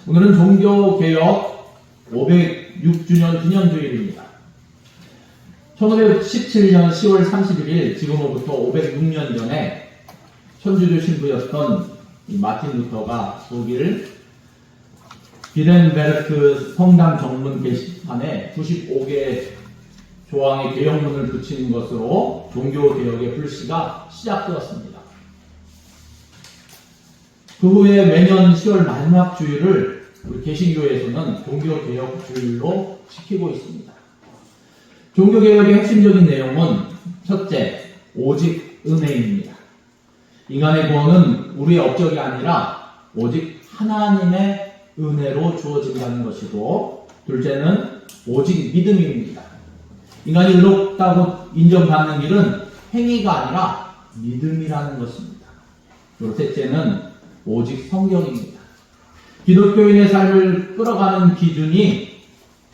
오늘은 종교개혁 506주년 기념주일입니다. 1517년 10월 31일, 지금으로부터 506년 전에 천주교 신부였던 마틴 루터가 독일 비렌베르크 성당 정문 게시판에 95개 조항의 개혁문을 붙이는 것으로 종교개혁의 불씨가 시작되었습니다. 그 후에 매년 10월 마지막 주일을 우리 개신교에서는 종교개혁 주일로 지키고 있습니다. 종교개혁의 핵심적인 내용은 첫째, 오직 은혜입니다. 인간의 구원은 우리의 업적이 아니라 오직 하나님의 은혜로 주어진다는 것이고, 둘째는 오직 믿음입니다. 인간이 의롭다고 인정받는 길은 행위가 아니라 믿음이라는 것입니다. 그리고 셋째는 오직 성경입니다. 기독교인의 삶을 끌어가는 기준이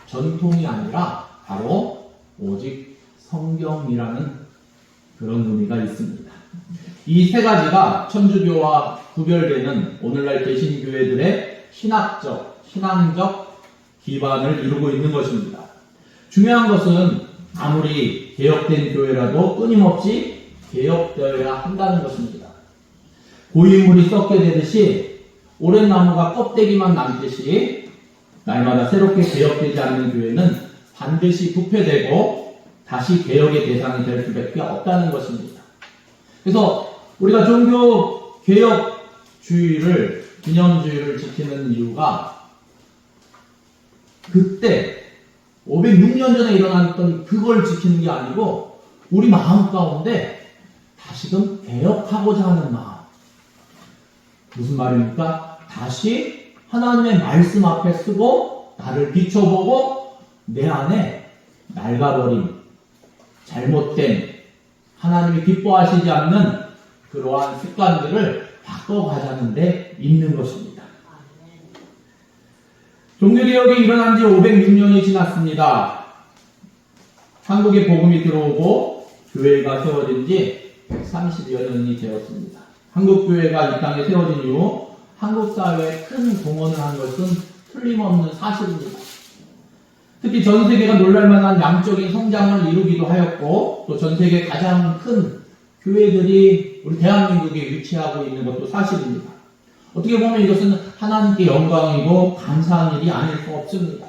전통이 아니라 바로 오직 성경이라는 그런 의미가 있습니다. 이 세 가지가 천주교와 구별되는 오늘날 개신교회들의 신앙적 기반을 이루고 있는 것입니다. 중요한 것은 아무리 개혁된 교회라도 끊임없이 개혁되어야 한다는 것입니다. 고인물이 썩게 되듯이 오랜 나무가 껍데기만 남듯이 날마다 새롭게 개혁되지 않는 교회는 반드시 부패되고 다시 개혁의 대상이 될 수밖에 없다는 것입니다. 그래서 우리가 종교 개혁 주의를, 기념주의를 지키는 이유가 그때 506년 전에 일어났던 그걸 지키는 게 아니고 우리 마음 가운데 다시금 개혁하고자 하는 마음. 무슨 말입니까? 다시 하나님의 말씀 앞에 쓰고 나를 비춰보고 내 안에 낡아버린, 잘못된, 하나님이 기뻐하시지 않는 그러한 습관들을 바꿔가자는 데 있는 것입니다. 종교개혁이 일어난 지 506년이 지났습니다. 한국에 복음이 들어오고 교회가 세워진 지 130여 년이 되었습니다. 한국교회가 이 땅에 세워진 이후 한국 사회에 큰 공헌을 한 것은 틀림없는 사실입니다. 특히 전 세계가 놀랄만한 양적인 성장을 이루기도 하였고, 또 전 세계 가장 큰 교회들이 우리 대한민국에 위치하고 있는 것도 사실입니다. 어떻게 보면 이것은 하나님께 영광이고 감사한 일이 아닐 수 없습니다.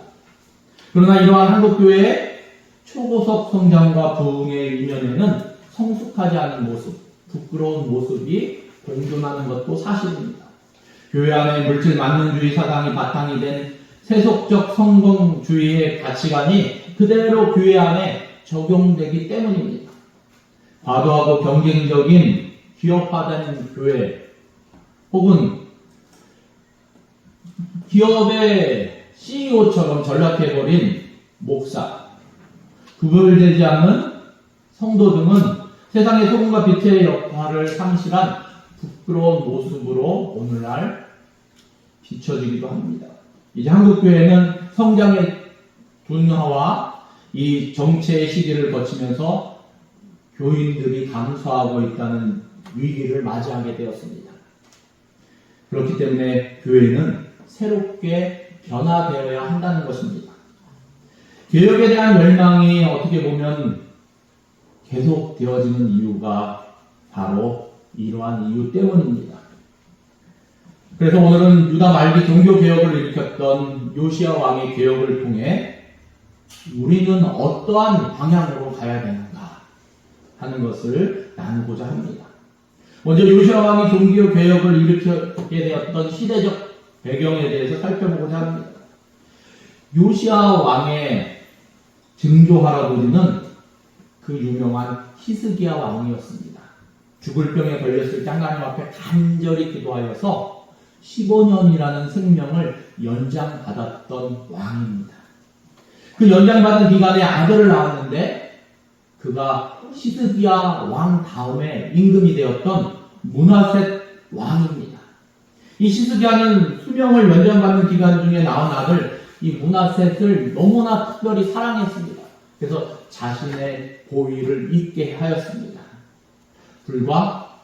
그러나 이러한 한국교회의 초고속 성장과 부흥의 이면에는 성숙하지 않은 모습, 부끄러운 모습이 공존하는 것도 사실입니다. 교회 안에 물질 만능주의 사상이 바탕이 된 세속적 성공주의의 가치관이 그대로 교회 안에 적용되기 때문입니다. 과도하고 경쟁적인 기업화된 교회, 혹은 기업의 CEO처럼 전락해버린 목사, 구별되지 않는 성도 등은 세상의 소금과 빛의 역할을 상실한 부끄러운 모습으로 오늘날 비춰지기도 합니다. 이제 한국교회는 성장의 둔화와 이 정체의 시기를 거치면서 교인들이 감소하고 있다는 위기를 맞이하게 되었습니다. 그렇기 때문에 교회는 새롭게 변화되어야 한다는 것입니다. 개혁에 대한 열망이 어떻게 보면 계속되어지는 이유가 바로 이러한 이유 때문입니다. 그래서 오늘은 유다 말기 종교개혁을 일으켰던 요시야 왕의 개혁을 통해 우리는 어떠한 방향으로 가야 되는가 하는 것을 나누고자 합니다. 먼저 요시야 왕이 종교개혁을 일으키게 되었던 시대적 배경에 대해서 살펴보고자 합니다. 요시야 왕의 증조 할아버지는 그 유명한 히스기야 왕이었습니다. 죽을 병에 걸렸을 때 하나님 앞에 간절히 기도하여서 15년이라는 생명을 연장받았던 왕입니다. 그 연장받은 기간에 아들을 낳았는데 그가 히스기야 왕 다음에 임금이 되었던 므낫셋 왕입니다. 이 히스기야는 수명을 연장받는 기간 중에 낳은 아들 이 므낫셋을 너무나 특별히 사랑했습니다. 그래서 자신의 고위를 잊게 하였습니다. 불과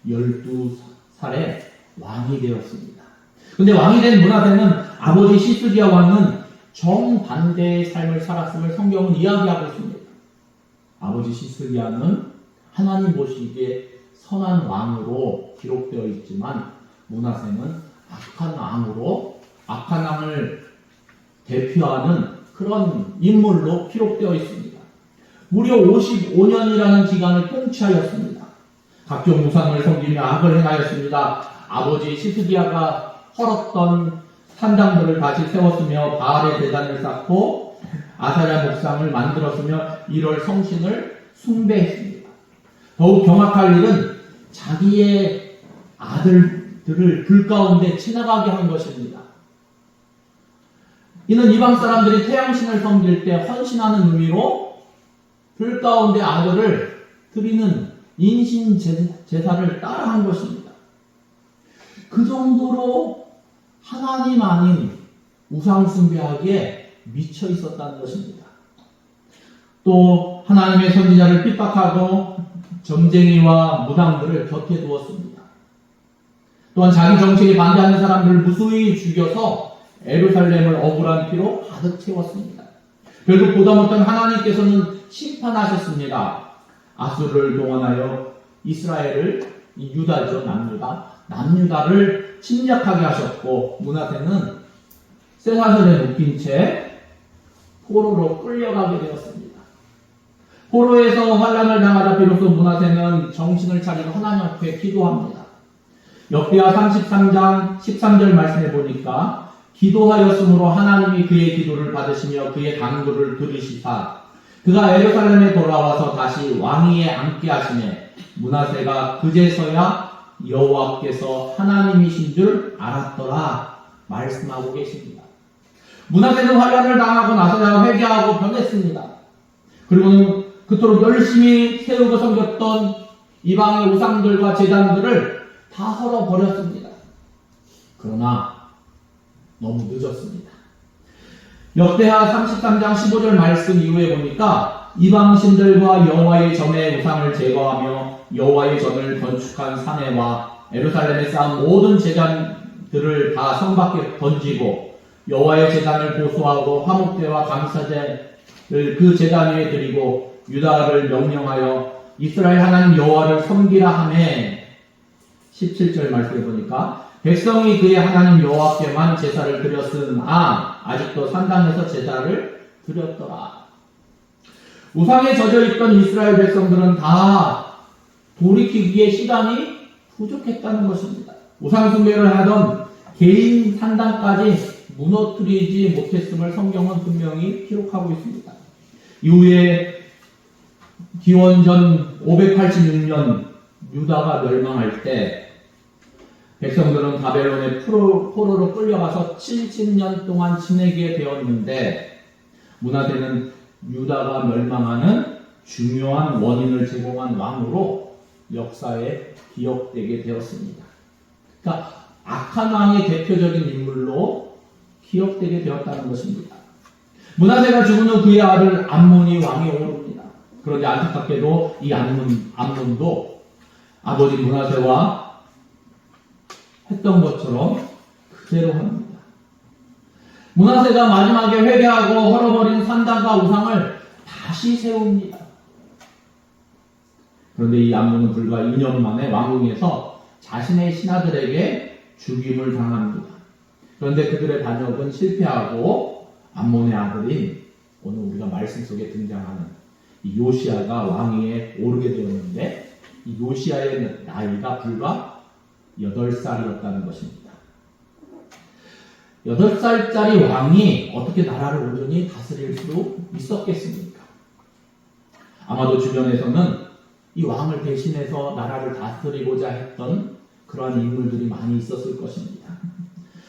12살에 왕이 되었습니다. 근데 왕이 된 므낫세는 아버지 시스기야 왕은 정반대의 삶을 살았음을 성경은 이야기하고 있습니다. 아버지 시스기야는 하나님 보시기에 선한 왕으로 기록되어 있지만 므낫세는 악한 왕으로, 악한 왕을 대표하는 그런 인물로 기록되어 있습니다. 무려 55년이라는 기간을 통치하였습니다. 각종 우상을 섬기며 악을 행하였습니다. 아버지 시스기야가 헐었던 산당들을 다시 세웠으며 바알의 제단을 쌓고 아사랴 목상을 만들었으며 이럴 성신을 숭배했습니다. 더욱 경악할 일은 자기의 아들들을 불 가운데 지나가게 한 것입니다. 이는 이방 사람들이 태양신을 섬길 때 헌신하는 의미로 불 가운데 아들을 드리는 인신 제사를 따라한 것입니다. 그 정도로 하나님 아닌 우상 숭배하기에 미쳐 있었다는 것입니다. 또 하나님의 선지자를 핍박하고 점쟁이와 무당들을 곁에 두었습니다. 또한 자기 정책에 반대하는 사람들을 무수히 죽여서 예루살렘을 억울한 피로 가득 채웠습니다. 결국 보다 못한 하나님께서는 심판하셨습니다. 아수르를 동원하여 이스라엘을, 유다죠, 남유다를 침략하게 하셨고 므낫세는 쇠사슬에 묶인 채 포로로 끌려가게 되었습니다. 포로에서 환난을 당하다 비로소 므낫세는 정신을 차리고 하나님 앞에 기도합니다. 역대하 33장 13절 말씀해 보니까 기도하였으므로 하나님이 그의 기도를 받으시며 그의 간구를 들으시사 그가 예루살렘에 돌아와서 다시 왕위에 앉게 하시매 므낫세가 그제서야 여호와께서 하나님이신 줄 알았더라 말씀하고 계십니다. 므낫세는 환난을 당하고 나서야 회개하고 변했습니다. 그리고는 그토록 열심히 세우고 섬겼던 이방의 우상들과 제단들을 다 헐어버렸습니다. 그러나 너무 늦었습니다. 역대하 33장 15절 말씀 이후에 보니까 이방신들과 여호와의 전의 우상을 제거하며 여호와의 전을 건축한 사내와 예루살렘에 쌓은 모든 제단들을 다 성 밖에 던지고 여호와의 제단을 보수하고 화목제와 감사제를 그 제단 위에 드리고 유다를 명령하여 이스라엘 하나님 여호와를 섬기라 하매 17절 말씀해 보니까 백성이 그의 하나님 여호와께만 제사를 드렸으나 아직도 산당에서 제사를 드렸더라. 우상에 젖어 있던 이스라엘 백성들은 다 돌이키기에 시간이 부족했다는 것입니다. 우상 숭배를 하던 개인 산당까지 무너뜨리지 못했음을 성경은 분명히 기록하고 있습니다. 이후에 기원전 586년 유다가 멸망할 때 백성들은 바벨론의 포로로 끌려가서 70년 동안 지내게 되었는데 므낫세는 유다가 멸망하는 중요한 원인을 제공한 왕으로 역사에 기억되게 되었습니다. 그러니까 악한 왕의 대표적인 인물로 기억되게 되었다는 것입니다. 므낫세가 죽은 후 그의 아들 암몬이 왕이 오릅니다. 그런데 안타깝게도 이 암몬도 아버지 므낫세와 했던 것처럼 그대로 합니다. 므낫세가 마지막에 회개하고 헐어버린 산당과 우상을 다시 세웁니다. 그런데 이 암몬은 불과 2년 만에 왕궁에서 자신의 신하들에게 죽임을 당합니다. 그런데 그들의 반역은 실패하고 암몬의 아들인 오늘 우리가 말씀 속에 등장하는 이 요시야가 왕위에 오르게 되었는데 이 요시야의 나이가 불과 8살이었다는 것입니다. 8살짜리 왕이 어떻게 나라를 온전히 다스릴 수 있었겠습니까? 아마도 주변에서는 이 왕을 대신해서 나라를 다스리고자 했던 그러한 인물들이 많이 있었을 것입니다.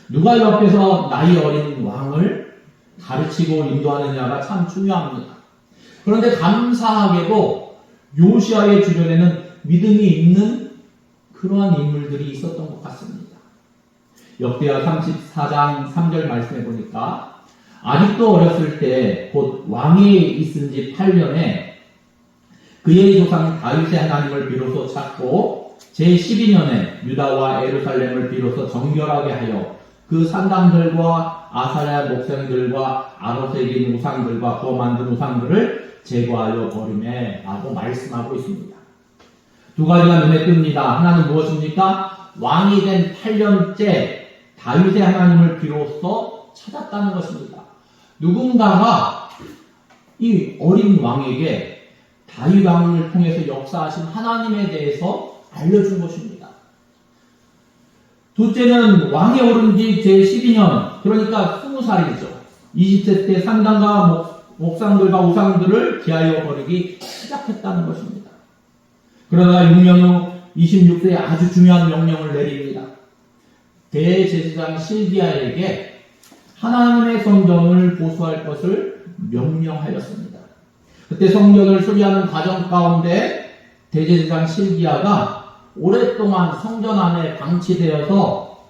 누가 옆에서 나이 어린 왕을 가르치고 인도하느냐가 참 중요합니다. 그런데 감사하게도 요시야의 주변에는 믿음이 있는 그러한 인물들이 있었던 것 같습니다. 역대하 34장 3절 말씀해 보니까 아직도 어렸을 때 곧 왕위에 있은 지 8년에 그의 조상 다윗의 하나님을 비로소 찾고 제12년에 유다와 예루살렘을 비로소 정결하게 하여 그 산당들과 아사랴 목생들과 아로새긴 우상들과 구워 만든 우상들을 제거하여 버리매 라고 말씀하고 있습니다. 두 가지가 눈에 띕니다. 하나는 무엇입니까? 왕이 된 8년째 다윗의 하나님을 비로소 찾았다는 것입니다. 누군가가 이 어린 왕에게 다윗 왕을 통해서 역사하신 하나님에 대해서 알려준 것입니다. 둘째는 왕에 오른 지 제12년, 그러니까 20살이죠. 20세 때 산당과 목상들과 우상들을 제하여 버리기 시작했다는 것입니다. 그러다가 6년 후 26세에 아주 중요한 명령을 내립니다. 대제사장 실기야에게 하나님의 성전을 보수할 것을 명령하였습니다. 그때 성전을 수리하는 과정 가운데 대제사장 실기야가 오랫동안 성전 안에 방치되어서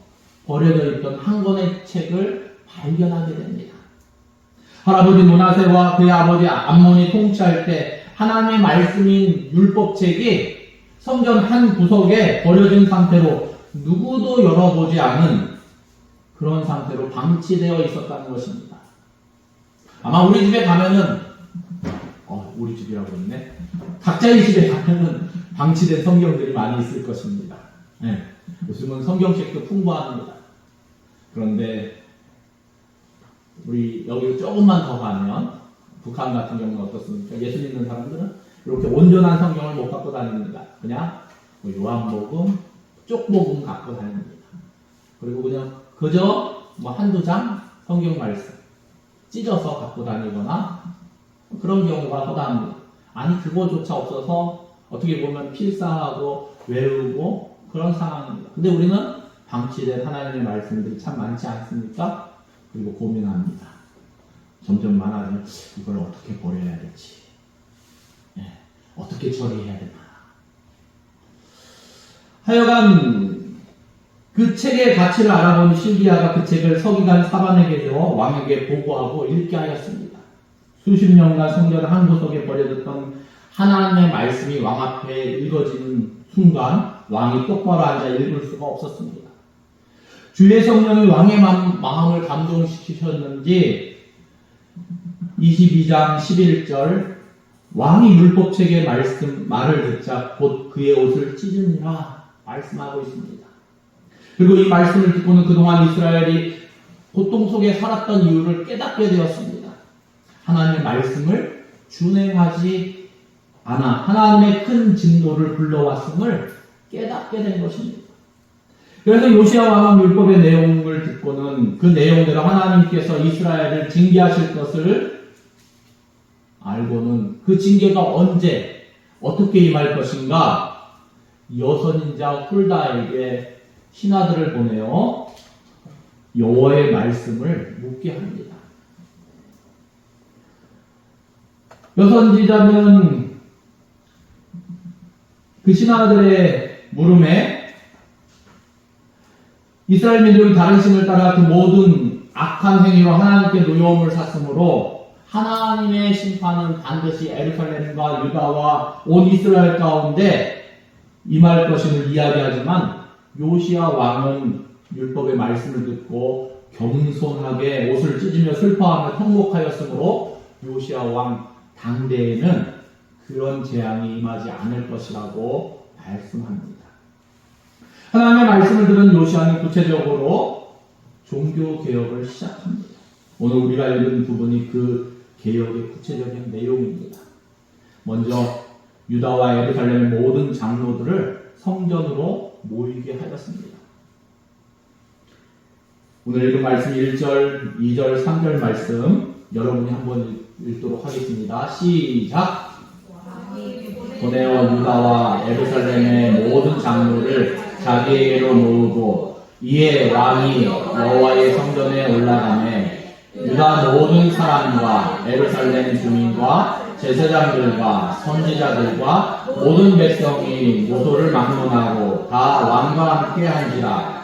버려져 있던 한 권의 책을 발견하게 됩니다. 할아버지 므낫세와 그의 아버지 암몬이 통치할 때 하나님의 말씀인 율법책이 성전 한 구석에 버려진 상태로 누구도 열어보지 않은 그런 상태로 방치되어 있었다는 것입니다. 아마 우리 집에 가면은 우리 집이라고 했네. 각자의 집에 가면은 방치된 성경들이 많이 있을 것입니다. 네. 요즘은 성경책도 풍부합니다. 그런데 우리 여기로 조금만 더 가면 북한 같은 경우는 어떻습니까? 예수 믿는 사람들은 이렇게 온전한 성경을 못 갖고 다닙니다. 그냥 요한복음, 쪽복음 갖고 다닙니다. 그리고 그냥 그저 한두 장 성경 말씀 찢어서 갖고 다니거나 그런 경우가 허다합니다. 아니 그거조차 없어서 어떻게 보면 필사하고 외우고 그런 상황입니다. 근데 우리는 방치된 하나님의 말씀들이 참 많지 않습니까? 그리고 고민합니다. 점점 많아지면 이걸 어떻게 버려야 될지, 어떻게 처리해야 되나. 하여간 그 책의 가치를 알아본 실기야가 그 책을 서기관 사반에게 줘 왕에게 보고하고 읽게 하였습니다. 수십 년간 성전 한 구석에 버려졌던 하나님의 말씀이 왕 앞에 읽어지는 순간 왕이 똑바로 앉아 읽을 수가 없었습니다. 주의 성령이 왕의 마음을 감동시키셨는지 22장 11절 왕이 율법책의 말을 듣자 곧 그의 옷을 찢으니라 말씀하고 있습니다. 그리고 이 말씀을 듣고는 그동안 이스라엘이 고통 속에 살았던 이유를 깨닫게 되었습니다. 하나님의 말씀을 준행하지 않아 하나님의 큰 진노를 불러왔음을 깨닫게 된 것입니다. 그래서 요시야 왕은 율법의 내용을 듣고는 그 내용대로 하나님께서 이스라엘을 징계하실 것을 알고는 그 징계가 언제 어떻게 임할 것인가 여선인자 훌다에게 신하들을 보내어 여호와의 말씀을 묻게 합니다. 여선지자는 그 신하들의 물음에 이스라엘 민족이 다른 신을 따라 그 모든 악한 행위로 하나님께 노여움을 샀으므로 하나님의 심판은 반드시 예루살렘과 유다와 온 이스라엘 가운데 임할 것임을 이야기하지만 요시야 왕은 율법의 말씀을 듣고 겸손하게 옷을 찢으며 슬퍼하며 통곡하였으므로 요시야 왕 당대에는 그런 재앙이 임하지 않을 것이라고 말씀합니다. 하나님의 말씀을 들은 요시야는 구체적으로 종교개혁을 시작합니다. 오늘 우리가 읽은 부분이 그 개혁의 구체적인 내용입니다. 먼저 유다와 예루살렘의 모든 장로들을 성전으로 모이게 하였습니다. 오늘 읽은 말씀 1절, 2절, 3절 말씀 여러분이 한번 읽도록 하겠습니다. 시작! 보내어 유다와 예루살렘의 모든 장로를 자기에게로 모으고 이에 왕이 여호와의 성전에 올라가매 유다 모든 사람과 예루살렘 주민과 제사장들과 선지자들과 모든 백성이 모소를 막론하고 다 왕과 함께 한지라.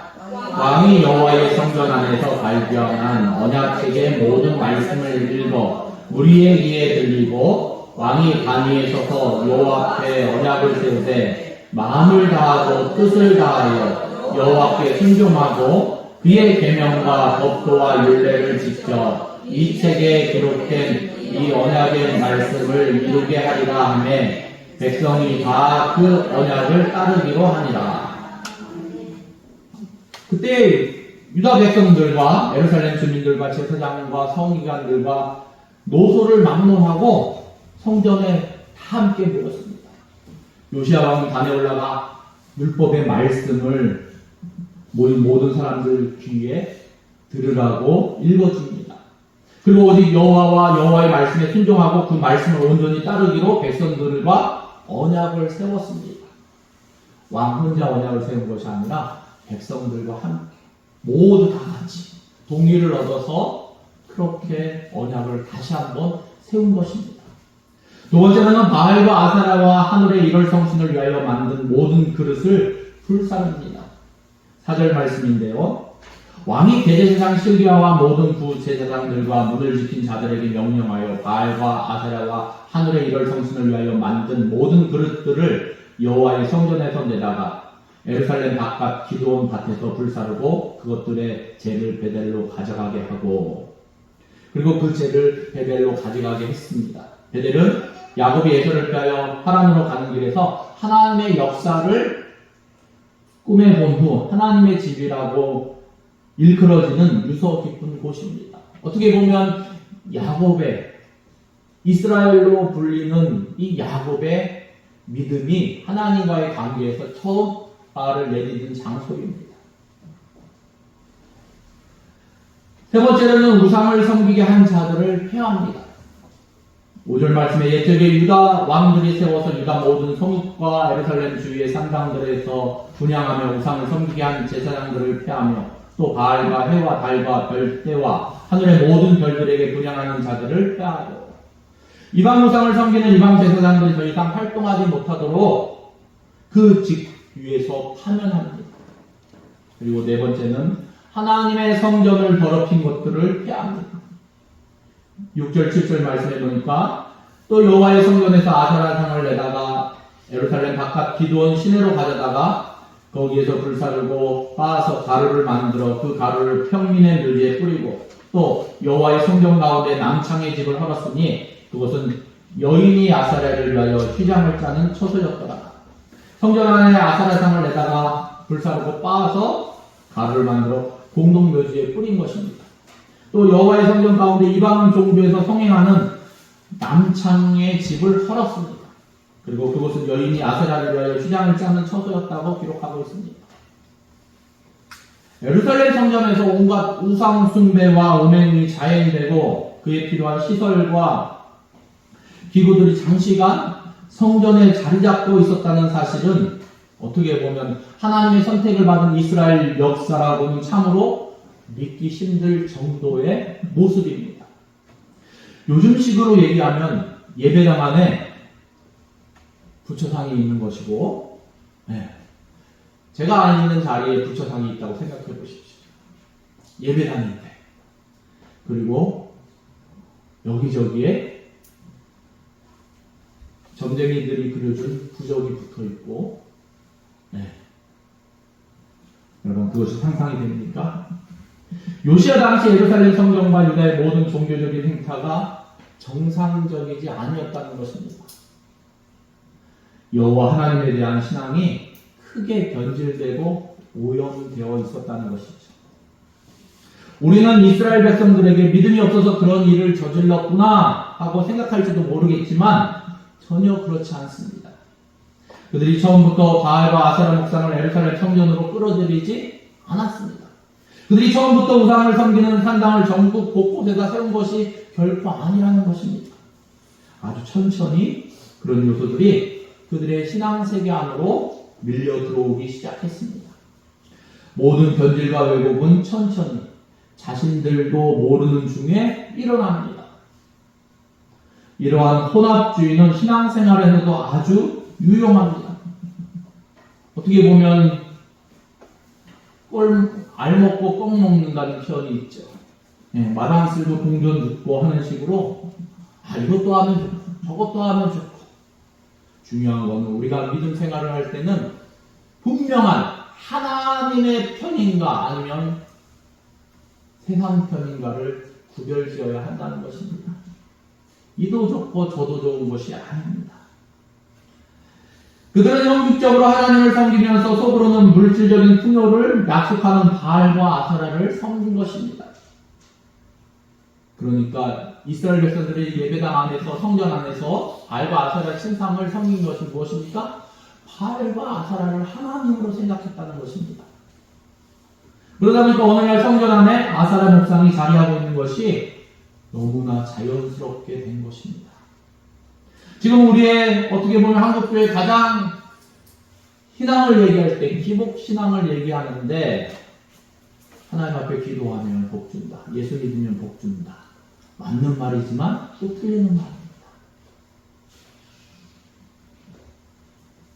왕이 여호와의 성전 안에서 발견한 언약책의 모든 말씀을 읽어 무리의 귀에 들리고 왕이 단위에 서서 여호와 앞에 언약을 세우되 마음을 다하고 뜻을 다하여 여호와께 순종하고 그의 계명과 법도와 율례를 지켜 이 책에 기록된 이 언약의 말씀을 이루게 하리라 하매 백성이 다 그 언약을 따르기로 하니라. 그때 유다 백성들과 예루살렘 주민들과 제사장과 서기관들과 노소를 막론하고 성전에 다 함께 모였습니다. 요시야 왕이 단에 올라가 율법의 말씀을 모든 사람들 귀에 들으라고 읽어줍니다. 그리고 오직 여호와와 여호와의 말씀에 순종하고 그 말씀을 온전히 따르기로 백성들과 언약을 세웠습니다. 왕 혼자 언약을 세운 것이 아니라 백성들과 함께 모두 다 같이 동의를 얻어서 그렇게 언약을 다시 한번 세운 것입니다. 두 번째로는 바알과 아사라와 하늘의 이럴 성신을 위하여 만든 모든 그릇을 불사릅니다. 4절 말씀인데요. 왕이 대제사장 실기야와 모든 부제사장들과 문을 지킨 자들에게 명령하여 바알과 아세라와 하늘의 이럴 성신을 위하여 만든 모든 그릇들을 여호와의 성전에서 내다가 예루살렘 바깥 기드온 밭에서 불사르고 그것들의 재를 베델로 가져가게 하고, 그리고 그 재를 베델로 가져가게 했습니다. 베델은 야곱이 에서를 피하여 하란으로 가는 길에서 하나님의 역사를 꿈에 본 후 하나님의 집이라고 일컬어지는 유서 깊은 곳입니다. 어떻게 보면 야곱의, 이스라엘로 불리는 이 야곱의 믿음이 하나님과의 관계에서 처음 발을 내딛은 장소입니다. 세 번째로는 우상을 섬기게 한 자들을 폐하합니다. 5절 말씀에 옛적에 유다 왕들이 세워서 유다 모든 성읍과 예루살렘 주위의 산당들에서 분향하며 우상을 섬기게 한 제사장들을 폐하며 또 바알과 해와 달과 별대와 하늘의 모든 별들에게 분향하는 자들을 폐하여 이방 우상을 섬기는 이방 제사장들이 더 이상 활동하지 못하도록 그 직 위에서 파면합니다. 그리고 네 번째는 하나님의 성전을 더럽힌 것들을 폐합니다. 6절 7절 말씀해 보니까 또 여호와의 성전에서 아세라 상을 내다가 예루살렘 바깥 기드온 시내로 가져다가 거기에서 불사르고 빻아서 가루를 만들어 그 가루를 평민의 묘지에 뿌리고 또 여호와의 성전 가운데 남창의 집을 헐었으니 그것은 여인이 아사랴를 위하여 휘장을 짜는 처소였더라. 성전 안에 아사랴상을 내다가 불사르고 빻아서 가루를 만들어 공동묘지에 뿌린 것입니다. 또 여호와의 성전 가운데 이방 종교에서 성행하는 남창의 집을 헐었습니다. 그리고 그것은 여인이 아세라를 위하여 휘장을 짜는 처소였다고 기록하고 있습니다. 예루살렘 성전에서 온갖 우상 숭배와 음행이 자행되고 그에 필요한 시설과 기구들이 장시간 성전에 자리 잡고 있었다는 사실은 어떻게 보면 하나님의 선택을 받은 이스라엘 역사라고는 참으로 믿기 힘들 정도의 모습입니다. 요즘식으로 얘기하면 예배당 안에 부처상이 있는 것이고, 제가 안 있는 자리에 부처상이 있다고 생각해 보십시오. 예배당인데. 그리고 여기저기에 점쟁이들이 그려준 부적이 붙어 있고, 여러분 그것이 상상이 됩니까? 요시야 당시 예루살렘 성전과 유다의 모든 종교적인 행사가 정상적이지 아니었다는 것입니다. 여호와 하나님에 대한 신앙이 크게 변질되고 오염되어 있었다는 것이죠. 우리는 이스라엘 백성들에게 믿음이 없어서 그런 일을 저질렀구나 하고 생각할지도 모르겠지만 전혀 그렇지 않습니다. 그들이 처음부터 바알과 아세라 목상을 예루살렘 성전으로 끌어들이지 않았습니다. 그들이 처음부터 우상을 섬기는 산당을 전국 곳곳에다 세운 것이 결코 아니라는 것입니다. 아주 천천히 그런 요소들이 그들의 신앙세계 안으로 밀려 들어오기 시작했습니다. 모든 변질과 왜곡은 천천히 자신들도 모르는 중에 일어납니다. 이러한 혼합주의는 신앙생활에서도 아주 유용합니다. 어떻게 보면 알 먹고 껌 먹는다는 표현이 있죠. 마당 쓸고 동전 눕고 하는 식으로 이것도 하면 좋고 저것도 하면 좋고, 중요한 건 우리가 믿음 생활을 할 때는 분명한 하나님의 편인가 아니면 세상 편인가를 구별지어야 한다는 것입니다. 이도 좋고 저도 좋은 것이 아닙니다. 그들은 형식적으로 하나님을 섬기면서 속으로는 물질적인 풍요를 약속하는 바알과 아세라를 섬긴 것입니다. 그러니까 이스라엘 백성들이 예배당 안에서 성전 안에서 바알과 아세라 신상을 섬긴 것이 무엇입니까? 바알과 아세라를 하나님으로 생각했다는 것입니다. 그러다 보니까 오늘날 성전 안에 아세라 목상이 자리하고 있는 것이 너무나 자연스럽게 된 것입니다. 지금 우리의 어떻게 보면 한국교회 가장 신앙을 얘기할 때 기복 신앙을 얘기하는데 하나님 앞에 기도하면 복 준다. 예수 믿으면 복 준다. 맞는 말이지만 또 틀리는 말입니다.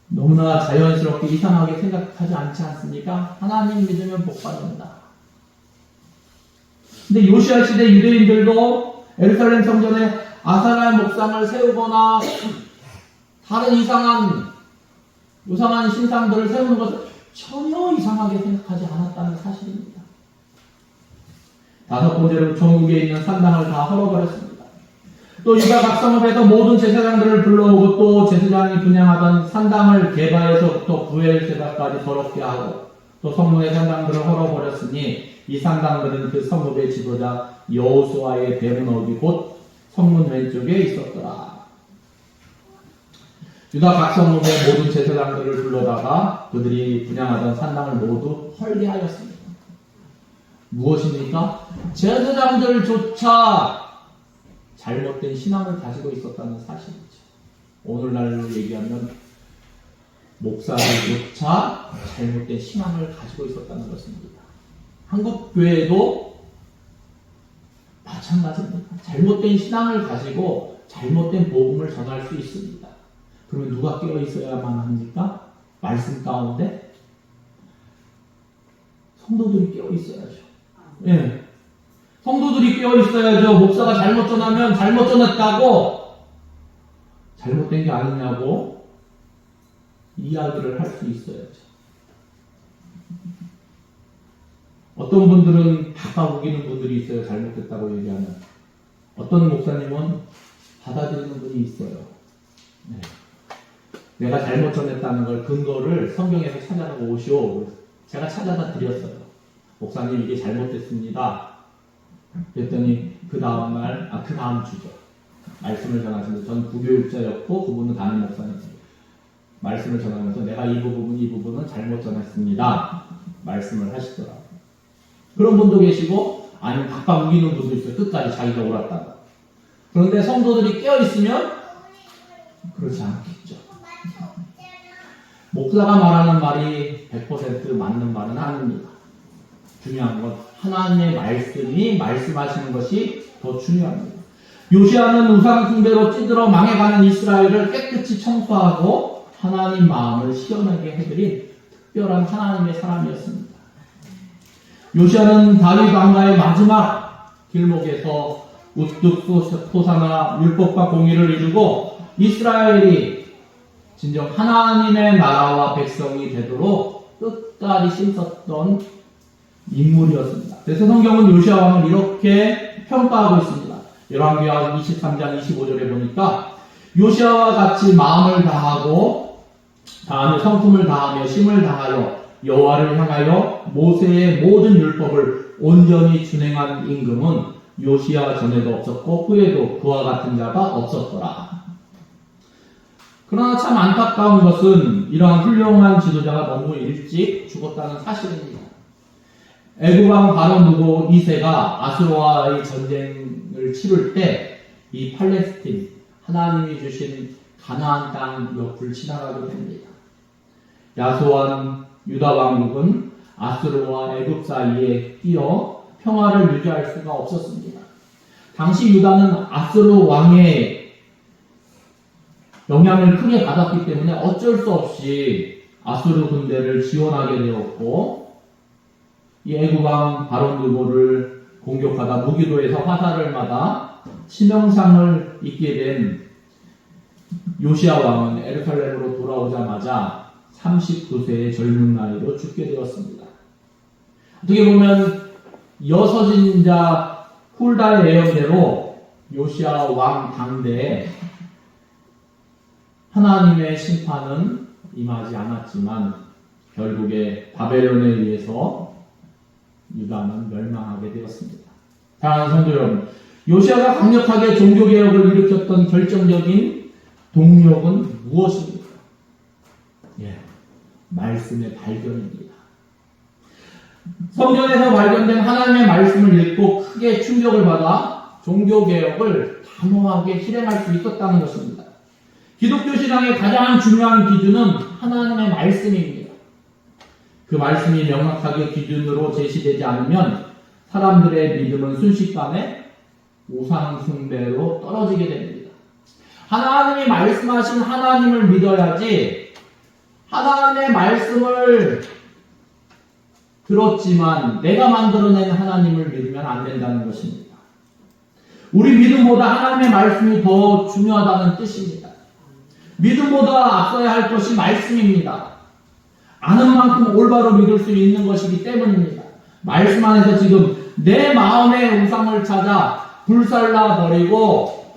너무나 자연스럽게 이상하게 생각하지 않지 않습니까? 하나님 믿으면 복 받는다. 근데 요시야 시대 유대인들도 예루살렘 성전에 아세라 목상을 세우거나 다른 이상한 신상들을 세우는 것을 전혀 이상하게 생각하지 않았다는 사실입니다. 다섯 번째로 전국에 있는 산당을 다 헐어버렸습니다. 또 유다 각 성읍에서 모든 제사장들을 불러오고 또 제사장이 분향하던 산당을 게바에서부터 부엘세바까지 더럽게 하고 또 성문의 산당들을 헐어버렸으니 이 산당들은 그 성읍의 지도자 여호수아의 대문어기 곧 성문 왼쪽에 있었더라. 유다 각 성읍의 모든 제사장들을 불러다가 그들이 분향하던 산당을 모두 헐게 하였습니다. 무엇입니까? 제사장들조차 잘못된 신앙을 가지고 있었다는 사실이죠. 오늘날로 얘기하면 목사들조차 잘못된 신앙을 가지고 있었다는 것입니다. 한국 교회도 마찬가지입니다. 잘못된 신앙을 가지고 잘못된 복음을 전할 수 있습니다. 그러면 누가 깨어 있어야만 합니까? 말씀 가운데 성도들이 깨어 있어야죠. 예. 성도들이 깨어 있어야죠. 목사가 잘못 전하면 잘못 전했다고 잘못된 게 아니냐고 이야기를 할 수 있어야죠. 어떤 분들은 바꿔우기는 분들이 있어요. 잘못됐다고 얘기하면. 어떤 목사님은 받아들이는 분이 있어요. 네. 내가 잘못 전했다는 걸 근거를 성경에서 찾아서 오시오. 제가 찾아다 드렸어요. 목사님 이게 잘못됐습니다. 그랬더니 그 다음 주죠. 말씀을 전하시면서 전 부교육자였고 그분은 담임 목사님이에요. 말씀을 전하면서 내가 이 부분은 잘못 전했습니다. 말씀을 하시더라고요. 그런 분도 계시고 아니면 바꿔 우기는 분도 있어요. 끝까지 자기가 옳았다고. 그런데 성도들이 깨어있으면 그렇지 않겠죠. 목사가 말하는 말이 100% 맞는 말은 아닙니다. 중요한 건 하나님의 말씀이 말씀하시는 것이 더 중요합니다. 요시아는 우상 숭배로 찌들어 망해가는 이스라엘을 깨끗이 청소하고 하나님 마음을 시원하게 해드린 특별한 하나님의 사람이었습니다. 요시아는 다윗 왕가의 마지막 길목에서 우뚝 솟아나 율법과 공의를 이루고 이스라엘이 진정 하나님의 나라와 백성이 되도록 끝까지 심었던 인물이었습니다. 그래서 성경은 요시아 왕을 이렇게 평가하고 있습니다. 열왕기하 23장 25절에 보니까 요시아와 같이 마음을 다하며 성품을 다하며 심을 다하여 여호와를 향하여 모세의 모든 율법을 온전히 준행한 임금은 요시아 전에도 없었고 후에도 그와 같은 자가 없었더라. 그러나 참 안타까운 것은 이러한 훌륭한 지도자가 너무 일찍 죽었다는 사실입니다. 애굽왕 바로 누고 2세가 아수르와의 전쟁을 치룰 때 이 팔레스틴 하나님이 주신 가나안 땅 옆을 지나가게 됩니다. 야소한 유다 왕국은 아수르와 애굽 사이에 끼어 평화를 유지할 수가 없었습니다. 당시 유다는 아수르 왕의 영향을 크게 받았기 때문에 어쩔 수 없이 아수르 군대를 지원하게 되었고 이 애굽 왕 바론 느고를 공격하다 무기도에서 화살을 맞아 치명상을 입게 된 요시아 왕은 예루살렘으로 돌아오자마자 39세의 젊은 나이로 죽게 되었습니다. 어떻게 보면 여서진자 훌다의 예언대로 요시야 왕 당대에 하나님의 심판은 임하지 않았지만 결국에 바벨론에 의해서 유다는 멸망하게 되었습니다. 사랑하는 성도 여러분, 요시야가 강력하게 종교개혁을 일으켰던 결정적인 동력은 무엇입니까? 말씀의 발견입니다. 성경에서 발견된 하나님의 말씀을 읽고 크게 충격을 받아 종교개혁을 단호하게 실행할 수 있었다는 것입니다. 기독교 신앙의 가장 중요한 기준은 하나님의 말씀입니다. 그 말씀이 명확하게 기준으로 제시되지 않으면 사람들의 믿음은 순식간에 우상 숭배로 떨어지게 됩니다. 하나님이 말씀하신 하나님을 믿어야지, 하나님의 말씀을 들었지만 내가 만들어낸 하나님을 믿으면 안 된다는 것입니다. 우리 믿음보다 하나님의 말씀이 더 중요하다는 뜻입니다. 믿음보다 앞서야 할 것이 말씀입니다. 아는 만큼 올바로 믿을 수 있는 것이기 때문입니다. 말씀 안에서 지금 내 마음의 우상을 찾아 불살라 버리고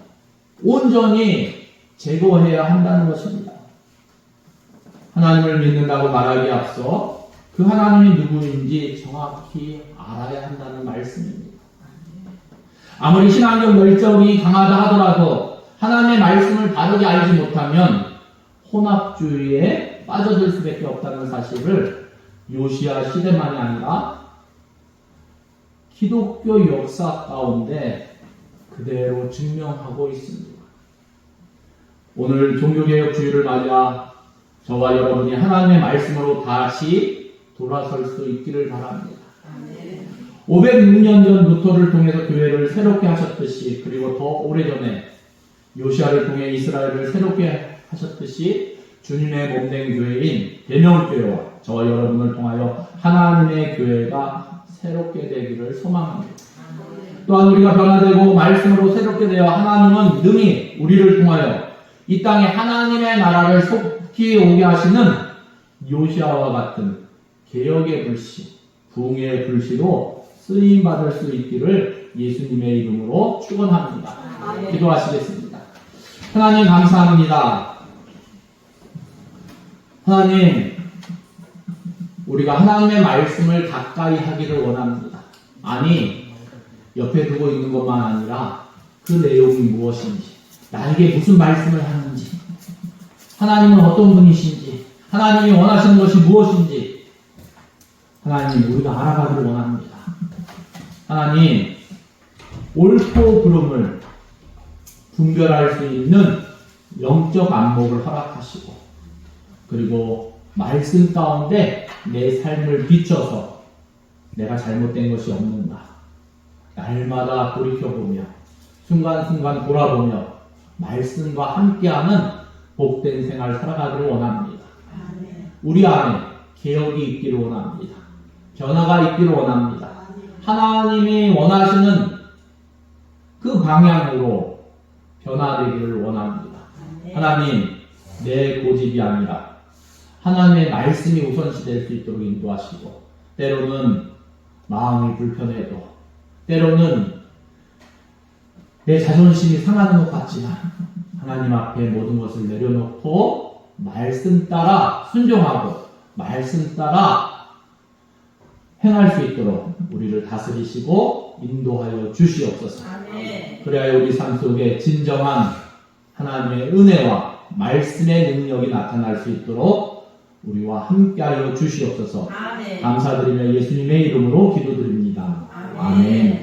온전히 제거해야 한다는 것입니다. 하나님을 믿는다고 말하기에 앞서 그 하나님이 누구인지 정확히 알아야 한다는 말씀입니다. 아무리 신앙적 열정이 강하다 하더라도 하나님의 말씀을 바르게 알지 못하면 혼합주의에 빠져들 수밖에 없다는 사실을 요시야 시대만이 아니라 기독교 역사 가운데 그대로 증명하고 있습니다. 오늘 종교개혁주의를 맞아 저와 여러분이 하나님의 말씀으로 다시 돌아설 수 있기를 바랍니다. 506년 전 루터를 통해서 교회를 새롭게 하셨듯이, 그리고 더 오래전에 요시야를 통해 이스라엘을 새롭게 하셨듯이 주님의 몸된 교회인 대명교회와 저와 여러분을 통하여 하나님의 교회가 새롭게 되기를 소망합니다. 또한 우리가 변화되고 말씀으로 새롭게 되어 하나님은 능히 우리를 통하여 이 땅에 하나님의 나라를 속히 오게 하시는 요시야와 같은 개혁의 불씨, 부흥의 불씨로 쓰임받을 수 있기를 예수님의 이름으로 축원합니다. 기도하시겠습니다. 하나님 감사합니다. 하나님, 우리가 하나님의 말씀을 가까이 하기를 원합니다. 아니, 옆에 두고 있는 것만 아니라 그 내용이 무엇인지, 나에게 무슨 말씀을 하는지, 하나님은 어떤 분이신지, 하나님이 원하시는 것이 무엇인지 하나님 우리가 알아가기를 원합니다. 하나님, 옳고 그름을 분별할 수 있는 영적 안목을 허락하시고, 그리고 말씀 가운데 내 삶을 비춰서 내가 잘못된 것이 없는가 날마다 돌이켜보며 순간순간 돌아보며 말씀과 함께하는 복된 생활 살아가기를 원합니다. 우리 안에 개혁이 있기를 원합니다. 변화가 있기를 원합니다. 하나님이 원하시는 그 방향으로 변화되기를 원합니다. 하나님, 내 고집이 아니라 하나님의 말씀이 우선시 될 수 있도록 인도하시고, 때로는 마음이 불편해도, 때로는 내 자존심이 상하는 것 같지만 하나님 앞에 모든 것을 내려놓고 말씀 따라 순종하고 말씀 따라 행할 수 있도록 우리를 다스리시고 인도하여 주시옵소서. 그래야 우리 삶 속에 진정한 하나님의 은혜와 말씀의 능력이 나타날 수 있도록 우리와 함께하여 주시옵소서. 감사드리며 예수님의 이름으로 기도드립니다. 아멘.